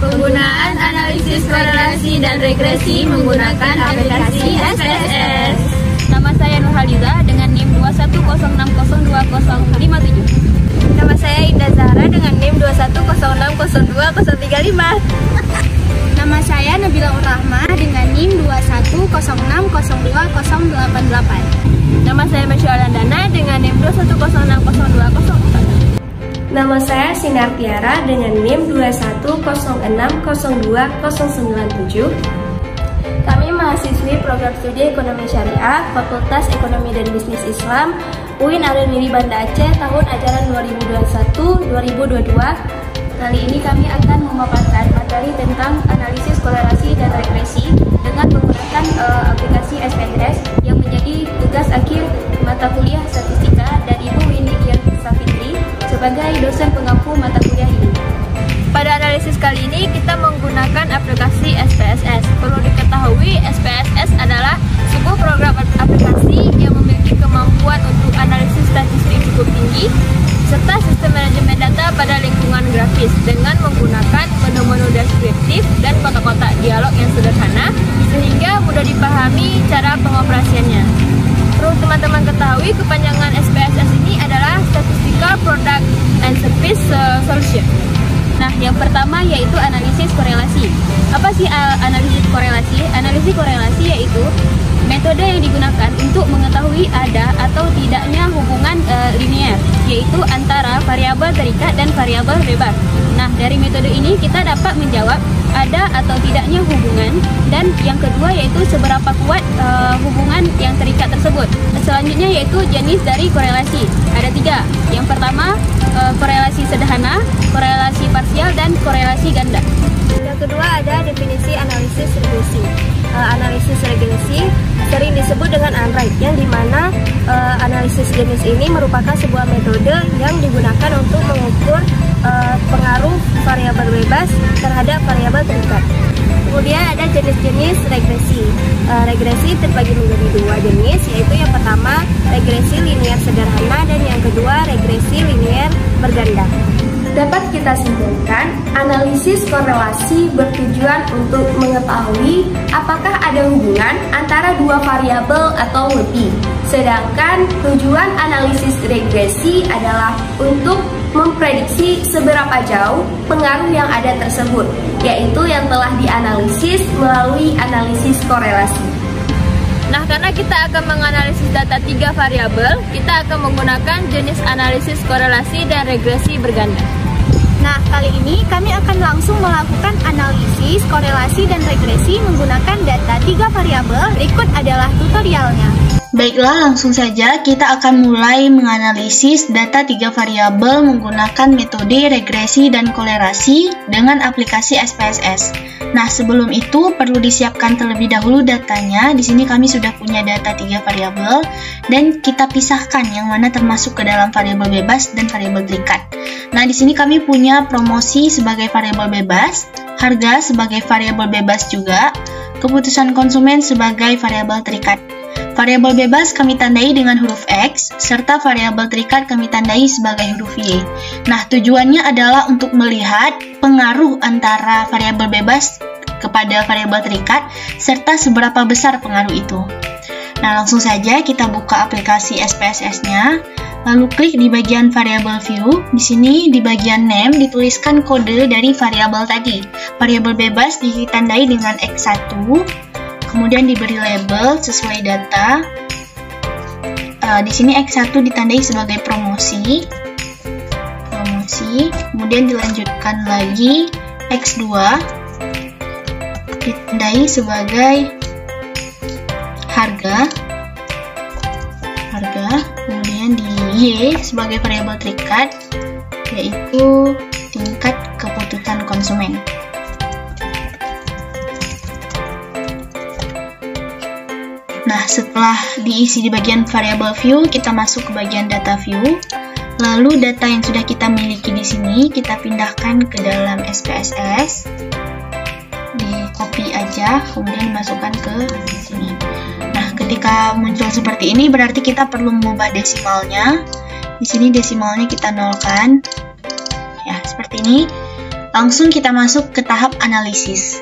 Penggunaan analisis korelasi dan regresi menggunakan aplikasi SPSS. Nama saya Nurhaliza dengan NIM 210602057. Nama saya Indah Zahra dengan NIM 210602035. Nama saya Nabila Urrahmah dengan NIM 210602088. Nama saya Masyalandana dengan NIM 210602004. Nama saya Sinar Tiara dengan NIM 210602097. Kami mahasiswi program studi Ekonomi Syariah, Fakultas Ekonomi dan Bisnis Islam, UIN Aremiri Banda Aceh tahun ajaran 2021-2022. Kali ini kami akan memaparkan materi tentang analisis korelasi dan regresi dengan menggunakan aplikasi SPSS yang menjadi tugas akhir mata kuliah statistika dan Ibu Windy Safitri sebagai dosen pengampu mata kuliah ini. Pada analisis kali ini kita menggunakan aplikasi SPSS. Perlu diketahui SPSS adalah sebuah program aplikasi yang memiliki kemampuan untuk analisis statistik cukup tinggi serta sistem manajemen data pada lingkungan grafis dengan menggunakan menu-menu deskriptif dan kotak-kotak dialog yang sederhana sehingga mudah dipahami cara pengoperasiannya. Perlu teman-teman ketahui kepanjangan SPSS ini adalah Statistical Product and Service Solution. Nah, yang pertama yaitu analisis korelasi. Apa sih analisis korelasi? Analisis korelasi yaitu metode yang digunakan untuk mengetahui ada atau tidaknya hubungan linear, yaitu antara variabel terikat dan variabel bebas. Nah, dari metode ini kita dapat menjawab ada atau tidaknya hubungan, dan yang kedua yaitu seberapa kuat hubungan yang terikat tersebut. Selanjutnya yaitu jenis dari korelasi. Ada 3. Yang pertama korelasi sederhana, korelasi parsial, dan korelasi ganda. Yang kedua ada definisi analisis regresi. Analisis regresi sering disebut dengan unright, yang dimana analisis jenis ini merupakan sebuah metode yang digunakan untuk mengukur pengaruh variabel bebas terhadap variabel terikat. Kemudian ada jenis-jenis regresi. Regresi terbagi menjadi 2 jenis, yaitu yang pertama regresi linear sederhana dan yang kedua regresi linear berganda. Dapat kita simpulkan, analisis korelasi bertujuan untuk mengetahui apakah ada hubungan antara 2 variabel atau lebih. Sedangkan tujuan analisis regresi adalah untuk memprediksi seberapa jauh pengaruh yang ada tersebut, yaitu yang telah dianalisis melalui analisis korelasi. Nah, karena kita akan menganalisis data 3 variabel, kita akan menggunakan jenis analisis korelasi dan regresi berganda. Nah, kali ini kami akan langsung melakukan analisis korelasi dan regresi menggunakan data 3 variabel. Berikut adalah tutorialnya. Baiklah, langsung saja kita akan mulai menganalisis data 3 variabel menggunakan metode regresi dan korelasi dengan aplikasi SPSS. Nah, sebelum itu perlu disiapkan terlebih dahulu datanya. Di sini kami sudah punya data 3 variabel dan kita pisahkan yang mana termasuk ke dalam variabel bebas dan variabel terikat. Nah, di sini kami punya promosi sebagai variabel bebas, harga sebagai variabel bebas juga, keputusan konsumen sebagai variabel terikat. Variabel bebas kami tandai dengan huruf X, serta variabel terikat kami tandai sebagai huruf Y. Nah, tujuannya adalah untuk melihat pengaruh antara variabel bebas kepada variabel terikat, serta seberapa besar pengaruh itu. Nah, langsung saja kita buka aplikasi SPSS-nya, lalu klik di bagian variable view. Di sini di bagian name dituliskan kode dari variabel tadi. Variabel bebas ditandai dengan X1. Kemudian diberi label sesuai data. Di sini X1 ditandai sebagai promosi. Kemudian dilanjutkan lagi X2 ditandai sebagai harga. Kemudian di Y sebagai variabel terikat, yaitu tingkat keputusan konsumen. Nah, setelah diisi di bagian variable view, kita masuk ke bagian data view. Lalu data yang sudah kita miliki di sini kita pindahkan ke dalam SPSS. Di copy aja, kemudian dimasukkan ke sini. Nah, ketika muncul seperti ini berarti kita perlu mengubah desimalnya. Di sini desimalnya kita nolkan. Ya, seperti ini. langsung kita masuk ke tahap analisis.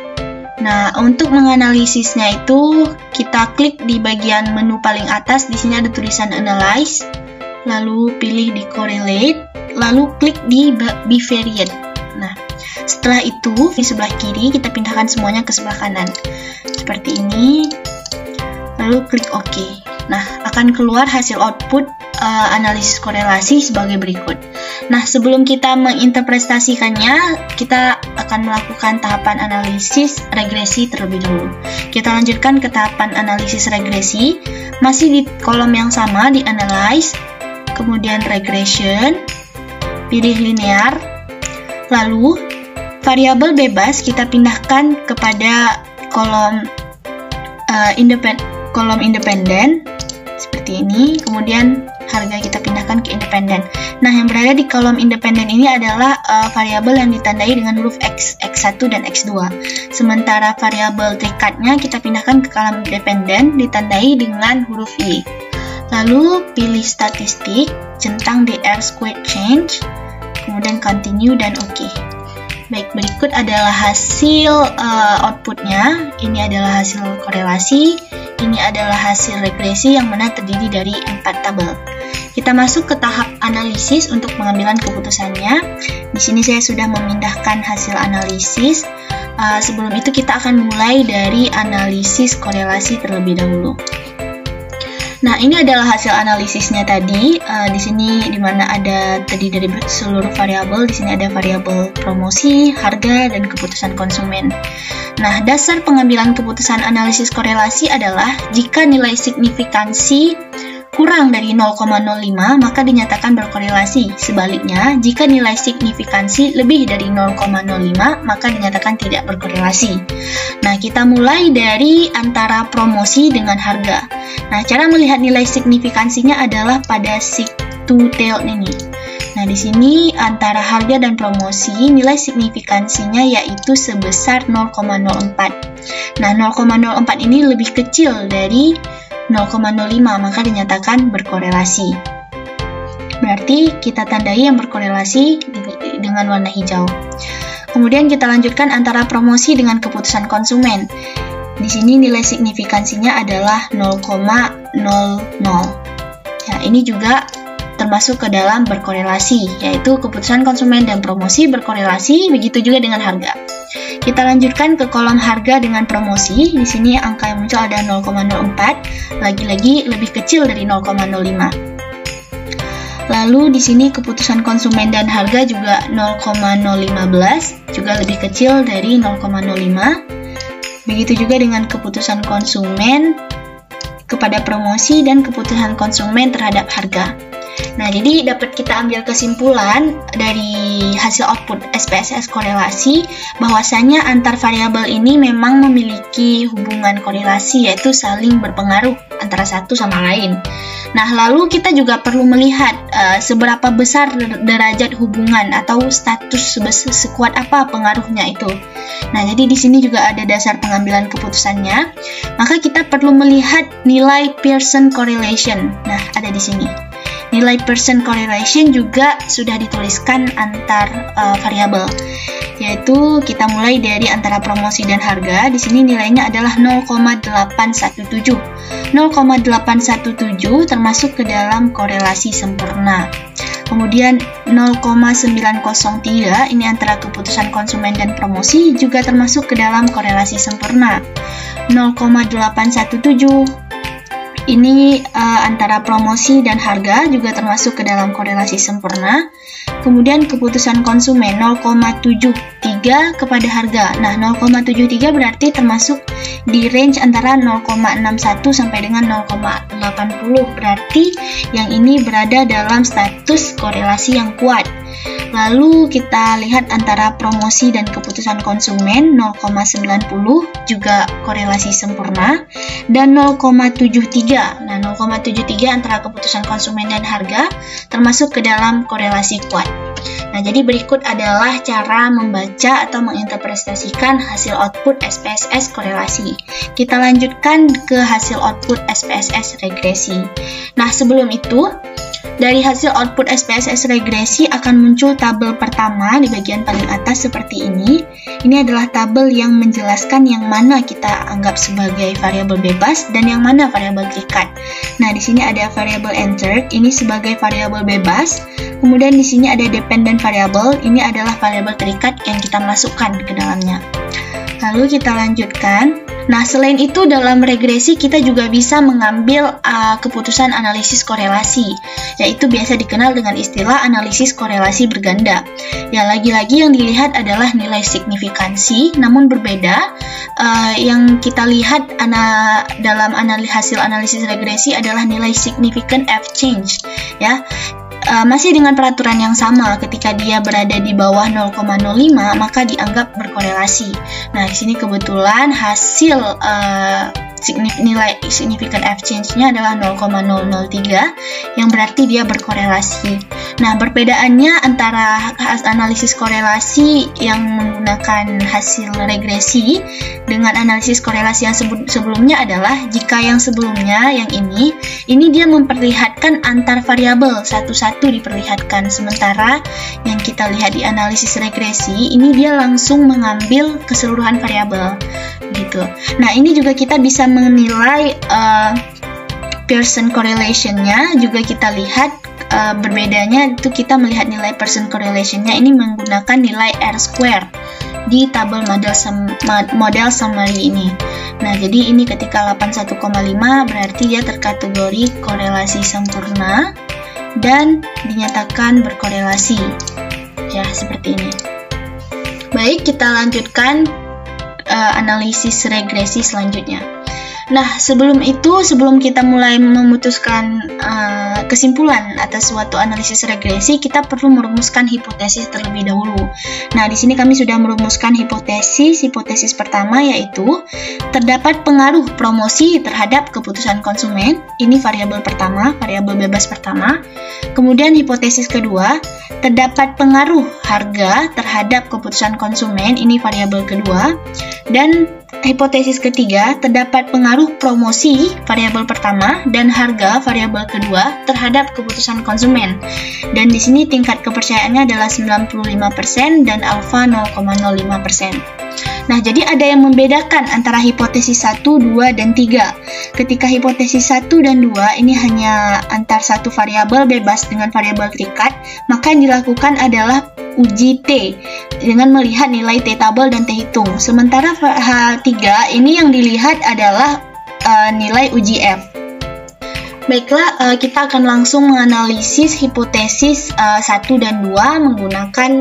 Nah, untuk menganalisisnya itu kita klik di bagian menu paling atas. Di sini ada tulisan Analyze, lalu pilih di Correlate, lalu klik di Bivariate. Nah, setelah itu di sebelah kiri kita pindahkan semuanya ke sebelah kanan seperti ini, lalu klik OK. Nah, akan keluar hasil output analisis korelasi sebagai berikut. Nah, sebelum kita menginterpretasikannya, kita akan melakukan tahapan analisis regresi terlebih dahulu. Kita lanjutkan ke tahapan analisis regresi, masih di kolom yang sama, di Analyze, kemudian Regression, pilih Linear, lalu variabel bebas kita pindahkan kepada kolom independen seperti ini, kemudian harga kita pindahkan ke independen. Nah, yang berada di kolom independen ini adalah variabel yang ditandai dengan huruf X, X1 dan X2. Sementara variabel trikatnya kita pindahkan ke kolom independen ditandai dengan huruf Y. Lalu pilih statistik, centang di R-squared change, kemudian continue dan OK. Baik, berikut adalah hasil outputnya. Ini adalah hasil korelasi, ini adalah hasil regresi yang mana terdiri dari 4 tabel. Kita masuk ke tahap analisis untuk pengambilan keputusannya. Di sini saya sudah memindahkan hasil analisis. Sebelum itu kita akan mulai dari analisis korelasi terlebih dahulu. Nah, ini adalah hasil analisisnya tadi. Di sini di mana ada terdiri dari seluruh variabel. Di sini ada variabel promosi, harga, dan keputusan konsumen. Nah, dasar pengambilan keputusan analisis korelasi adalah jika nilai signifikansi kurang dari 0,05 maka dinyatakan berkorelasi. Sebaliknya, jika nilai signifikansi lebih dari 0,05 maka dinyatakan tidak berkorelasi. Nah, kita mulai dari antara promosi dengan harga. Nah, cara melihat nilai signifikansinya adalah pada sigma ini. Nah, di sini antara harga dan promosi nilai signifikansinya yaitu sebesar 0,04. Nah, 0,04 ini lebih kecil dari 0,05 maka dinyatakan berkorelasi. Berarti kita tandai yang berkorelasi dengan warna hijau. Kemudian kita lanjutkan antara promosi dengan keputusan konsumen. Di sini nilai signifikansinya adalah 0,00. Ya, ini juga termasuk ke dalam berkorelasi, yaitu keputusan konsumen dan promosi berkorelasi, begitu juga dengan harga. Kita lanjutkan ke kolom harga dengan promosi. Di sini angka yang muncul ada 0,04, lagi-lagi lebih kecil dari 0,05. Lalu di sini keputusan konsumen dan harga juga 0,015, juga lebih kecil dari 0,05. Begitu juga dengan keputusan konsumen kepada promosi dan keputusan konsumen terhadap harga. Nah, jadi dapat kita ambil kesimpulan dari hasil output SPSS korelasi bahwasanya antar variabel ini memang memiliki hubungan korelasi, yaitu saling berpengaruh antara satu sama lain. Nah, lalu kita juga perlu melihat seberapa besar derajat hubungan atau status sekuat apa pengaruhnya itu. Nah, jadi di sini juga ada dasar pengambilan keputusannya. Maka kita perlu melihat nilai Pearson correlation. Nah, ada di sini. Nilai Pearson correlation juga sudah dituliskan antar variabel, yaitu kita mulai dari antara promosi dan harga. Di sini nilainya adalah 0,817. 0,817 termasuk ke dalam korelasi sempurna. Kemudian 0,903 ini antara keputusan konsumen dan promosi juga termasuk ke dalam korelasi sempurna. 0,817 ini antara promosi dan harga juga termasuk ke dalam korelasi sempurna. Kemudian keputusan konsumen 0,73 kepada harga. Nah, 0,73 berarti termasuk di range antara 0,61 sampai dengan 0,80. Berarti yang ini berada dalam status korelasi yang kuat. Lalu kita lihat antara promosi dan keputusan konsumen 0,90 juga korelasi sempurna, dan 0,73. Nah, 0,73 antara keputusan konsumen dan harga termasuk ke dalam korelasi kuat. Nah, jadi berikut adalah cara membaca atau menginterpretasikan hasil output SPSS korelasi. Kita lanjutkan ke hasil output SPSS regresi. Nah, sebelum itu Dari hasil output SPSS regresi akan muncul tabel pertama di bagian paling atas seperti ini. Ini adalah tabel yang menjelaskan yang mana kita anggap sebagai variabel bebas dan yang mana variabel terikat. Nah, di sini ada variabel entered, ini sebagai variabel bebas. Kemudian di sini ada dependent variable, ini adalah variabel terikat yang kita masukkan ke dalamnya. Lalu kita lanjutkan. Nah, selain itu dalam regresi kita juga bisa mengambil keputusan analisis korelasi, yaitu biasa dikenal dengan istilah analisis korelasi berganda. Ya, lagi-lagi yang dilihat adalah nilai signifikansi, namun berbeda. Yang kita lihat dalam hasil analisis regresi adalah nilai significant F change, ya. Masih dengan peraturan yang sama, ketika dia berada di bawah 0,05 maka dianggap berkorelasi. Nah, di sini kebetulan hasil nilai significant F change-nya adalah 0,003 yang berarti dia berkorelasi. Nah, perbedaannya antara analisis korelasi yang menggunakan hasil regresi dengan analisis korelasi yang sebelumnya adalah jika yang sebelumnya, yang ini dia memperlihatkan antar variabel satu-satu diperlihatkan, sementara yang kita lihat di analisis regresi ini dia langsung mengambil keseluruhan variabel gitu. Nah, ini juga kita bisa menilai Pearson correlation-nya, juga kita lihat berbedanya itu kita melihat nilai Pearson correlation-nya ini menggunakan nilai R-square di tabel model summary ini. Nah, jadi ini ketika 81,5 berarti dia terkategori korelasi sempurna dan dinyatakan berkorelasi. Ya, seperti ini. Baik, kita lanjutkan analisis regresi selanjutnya. Nah, sebelum kita mulai memutuskan kesimpulan atas suatu analisis regresi, kita perlu merumuskan hipotesis terlebih dahulu. Nah, di sini kami sudah merumuskan hipotesis. Hipotesis pertama yaitu terdapat pengaruh promosi terhadap keputusan konsumen. Ini variabel pertama, variabel bebas pertama. Kemudian hipotesis kedua, terdapat pengaruh harga terhadap keputusan konsumen. Ini variabel kedua. Dan hipotesis ketiga, terdapat pengaruh promosi variabel pertama dan harga variabel kedua terhadap keputusan konsumen. Dan di sini tingkat kepercayaannya adalah 95% dan alfa 0,05%. Nah, jadi ada yang membedakan antara hipotesis 1, 2, dan 3. Ketika hipotesis 1 dan 2 ini hanya antar satu variabel bebas dengan variabel terikat, maka yang dilakukan adalah uji T dengan melihat nilai T tabel dan T hitung. Sementara H3 ini yang dilihat adalah nilai uji F. Baiklah, kita akan langsung menganalisis hipotesis 1 dan 2 menggunakan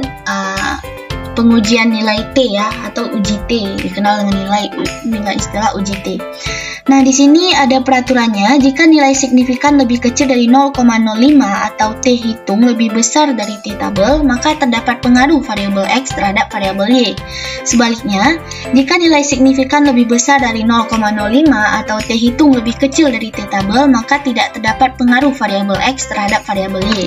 pengujian nilai T ya, atau uji T, dikenal dengan istilah uji T. Nah, di sini ada peraturannya, jika nilai signifikan lebih kecil dari 0,05 atau T hitung lebih besar dari T tabel, maka terdapat pengaruh variabel X terhadap variabel Y. Sebaliknya, jika nilai signifikan lebih besar dari 0,05 atau T hitung lebih kecil dari T tabel, maka tidak terdapat pengaruh variabel X terhadap variabel Y.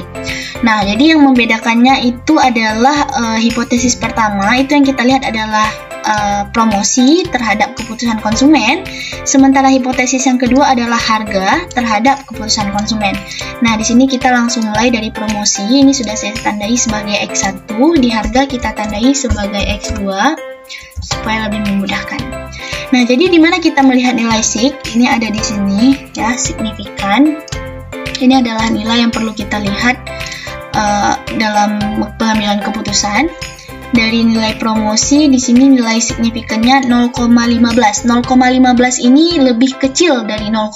Nah, jadi yang membedakannya itu adalah hipotesis pertama, itu yang kita lihat adalah promosi terhadap keputusan konsumen, sementara hipotesis yang kedua adalah harga terhadap keputusan konsumen. Nah, di sini kita langsung mulai dari promosi. Ini sudah saya tandai sebagai X1, di harga kita tandai sebagai X2 supaya lebih memudahkan. Nah, jadi di mana kita melihat nilai sig? Ini ada di sini ya, signifikan. Ini adalah nilai yang perlu kita lihat dalam pengambilan keputusan. Dari nilai promosi, di sini nilai signifikannya 0,15. 0,15 ini lebih kecil dari 0,05,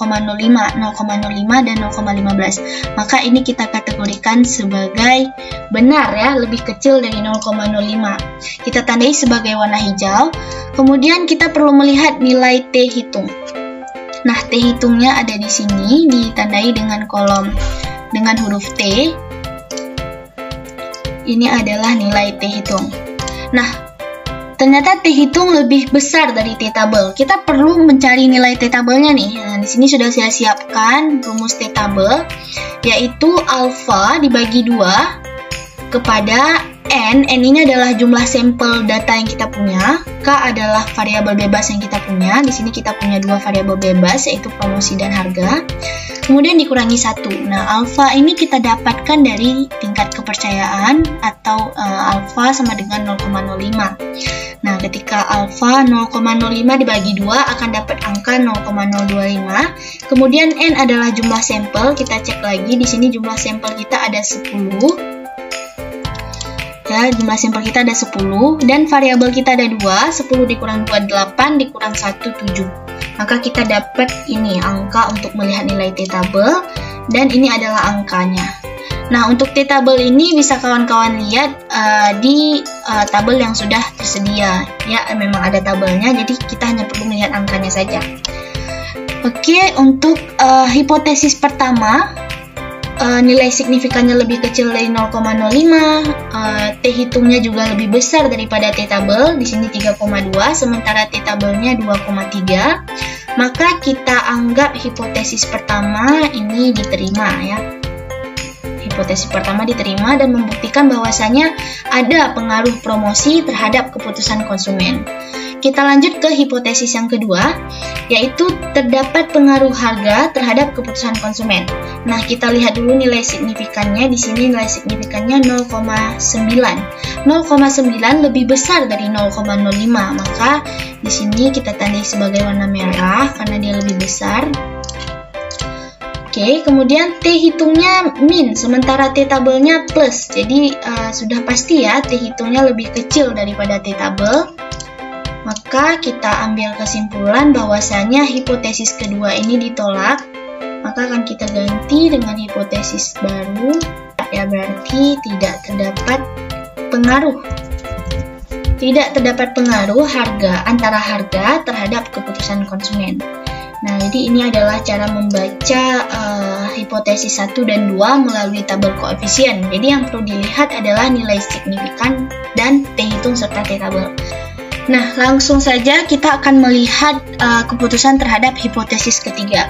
0,05 dan 0,15. Maka ini kita kategorikan sebagai benar ya, lebih kecil dari 0,05. Kita tandai sebagai warna hijau. Kemudian kita perlu melihat nilai T hitung. Nah, T hitungnya ada di sini, ditandai dengan kolom dengan huruf T. Ini adalah nilai T hitung. Nah, ternyata T hitung lebih besar dari T tabel. Kita perlu mencari nilai T tabelnya nih. Nah, di sini sudah saya siapkan rumus T tabel, yaitu alfa dibagi 2 kepada N ini adalah jumlah sampel data yang kita punya, K adalah variabel bebas yang kita punya. Di sini kita punya dua variabel bebas, yaitu promosi dan harga. Kemudian dikurangi 1. Nah, alfa ini kita dapatkan dari tingkat kepercayaan atau alfa sama dengan 0,05. Nah, ketika alfa 0,05 dibagi 2 akan dapat angka 0,025. Kemudian N adalah jumlah sampel. Kita cek lagi, di sini jumlah sampel kita ada 10. Ya, jumlah sampel kita ada 10 dan variabel kita ada 2, 10 dikurang 2, 8 dikurang 1, 7. Maka kita dapat ini angka untuk melihat nilai T-tabel dan ini adalah angkanya. Nah, untuk T-tabel ini bisa kawan-kawan lihat di tabel yang sudah tersedia. Ya, memang ada tabelnya, jadi kita hanya perlu melihat angkanya saja. Oke, untuk hipotesis pertama, nilai signifikannya lebih kecil dari 0,05, T hitungnya juga lebih besar daripada T-tabel, di sini 3,2, sementara T-tabelnya 2,3. Maka kita anggap hipotesis pertama ini diterima ya. Hipotesis pertama diterima dan membuktikan bahwasanya ada pengaruh promosi terhadap keputusan konsumen. Kita lanjut ke hipotesis yang kedua, yaitu terdapat pengaruh harga terhadap keputusan konsumen. Nah, kita lihat dulu nilai signifikannya. Di sini nilai signifikannya 0,9. 0,9 lebih besar dari 0,05, maka di sini kita tandai sebagai warna merah karena dia lebih besar. Oke, kemudian T hitungnya min, sementara T tabelnya plus. Jadi sudah pasti ya T hitungnya lebih kecil daripada T tabel. Maka kita ambil kesimpulan bahwasanya hipotesis kedua ini ditolak. Maka akan kita ganti dengan hipotesis baru. Ya, berarti tidak terdapat pengaruh. Tidak terdapat pengaruh antara harga terhadap keputusan konsumen. Nah, jadi ini adalah cara membaca hipotesis 1 dan 2 melalui tabel koefisien. Jadi yang perlu dilihat adalah nilai signifikan dan T hitung serta T tabel. Nah, langsung saja kita akan melihat keputusan terhadap hipotesis ketiga.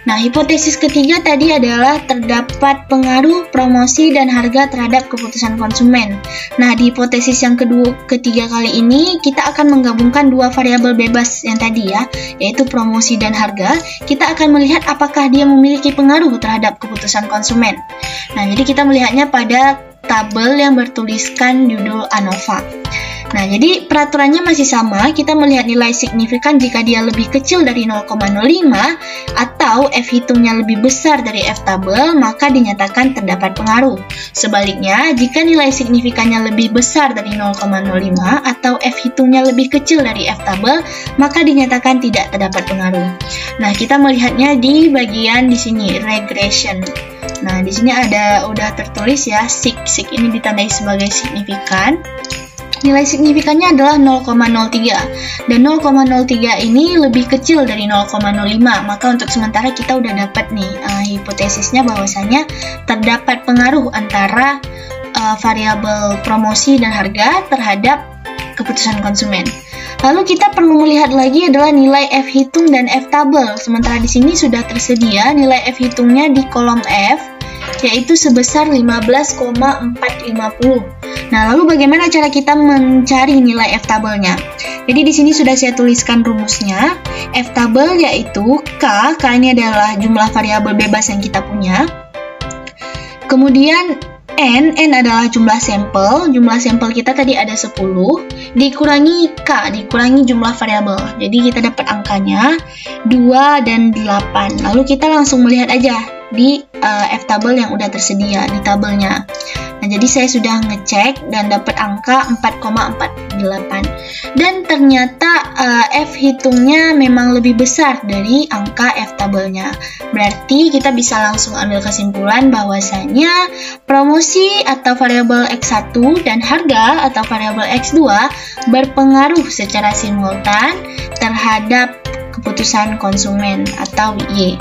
Nah, hipotesis ketiga tadi adalah terdapat pengaruh promosi dan harga terhadap keputusan konsumen. Nah, di hipotesis yang ketiga kali ini kita akan menggabungkan dua variabel bebas yang tadi ya, yaitu promosi dan harga. Kita akan melihat apakah dia memiliki pengaruh terhadap keputusan konsumen. Nah, jadi kita melihatnya pada tabel yang bertuliskan judul ANOVA. Nah, jadi peraturannya masih sama, kita melihat nilai signifikan jika dia lebih kecil dari 0,05 atau F hitungnya lebih besar dari F tabel, maka dinyatakan terdapat pengaruh. Sebaliknya, jika nilai signifikannya lebih besar dari 0,05 atau F hitungnya lebih kecil dari F tabel, maka dinyatakan tidak terdapat pengaruh. Nah, kita melihatnya di bagian di sini, regression. Nah, di sini udah tertulis ya, sig ini ditandai sebagai signifikan. Nilai signifikannya adalah 0,03 dan 0,03 ini lebih kecil dari 0,05. Maka untuk sementara kita udah dapat nih hipotesisnya bahwasanya terdapat pengaruh antara variabel promosi dan harga terhadap keputusan konsumen. Lalu kita perlu melihat lagi adalah nilai F hitung dan F tabel. Sementara di sini sudah tersedia nilai F hitungnya di kolom F, yaitu sebesar 15,450. Nah, lalu bagaimana cara kita mencari nilai F tabelnya? Jadi di sini sudah saya tuliskan rumusnya. F tabel yaitu K ini adalah jumlah variabel bebas yang kita punya. Kemudian N adalah jumlah sampel kita tadi ada 10, dikurangi K, dikurangi jumlah variabel. Jadi kita dapat angkanya 2 dan 8. Lalu kita langsung melihat aja di F tabel yang udah tersedia di tabelnya. Nah, jadi saya sudah ngecek dan dapat angka 4,48. Dan ternyata F hitungnya memang lebih besar dari angka F tabelnya. Berarti kita bisa langsung ambil kesimpulan bahwasanya promosi atau variabel X1 dan harga atau variabel X2 berpengaruh secara simultan terhadap keputusan konsumen atau Y.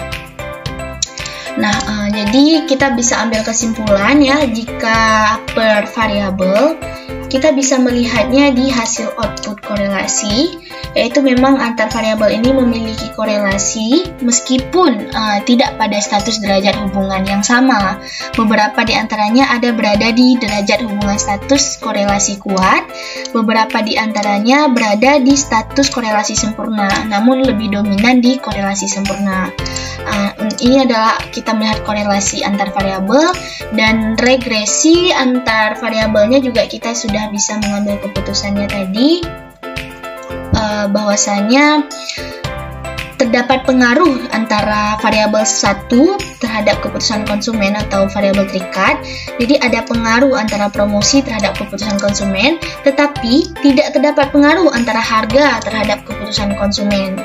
Nah, jadi kita bisa ambil kesimpulan ya, jika per variabel kita bisa melihatnya di hasil output korelasi. yaitu memang antar variabel ini memiliki korelasi meskipun tidak pada status derajat hubungan yang sama. Beberapa di antaranya ada berada di derajat hubungan status korelasi kuat, beberapa di antaranya berada di status korelasi sempurna, namun lebih dominan di korelasi sempurna. Ini adalah kita melihat korelasi antar variabel, dan regresi antar variabelnya juga kita sudah bisa mengambil keputusannya tadi, bahwasanya terdapat pengaruh antara variabel satu terhadap keputusan konsumen atau variabel terikat. Jadi ada pengaruh antara promosi terhadap keputusan konsumen, tetapi tidak terdapat pengaruh antara harga terhadap keputusan konsumen.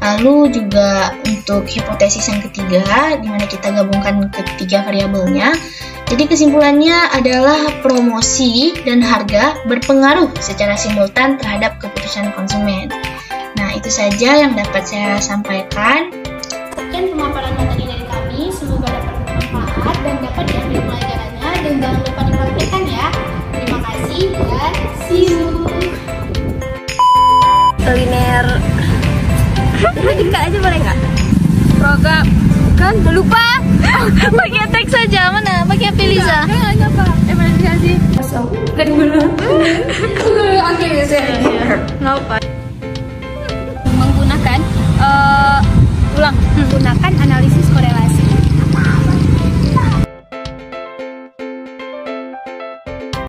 Lalu juga untuk hipotesis yang ketiga, di mana kita gabungkan ketiga variabelnya. Jadi kesimpulannya adalah promosi dan harga berpengaruh secara simultan terhadap keputusan konsumen. Nah, itu saja yang dapat saya sampaikan. Sekian pemaparan materi dari kami, semoga dapat bermanfaat dan dapat diambil pelajarannya, dan jangan lupa dipraktikkan ya. Terima kasih dan see you. Kuliner. Lanjutkan aja boleh nggak? Program kan lupa. Pakai teks saja, mana? Pakai Feliza. Enggak apa. Evaluasi. Kan dulu. Oke, lupa.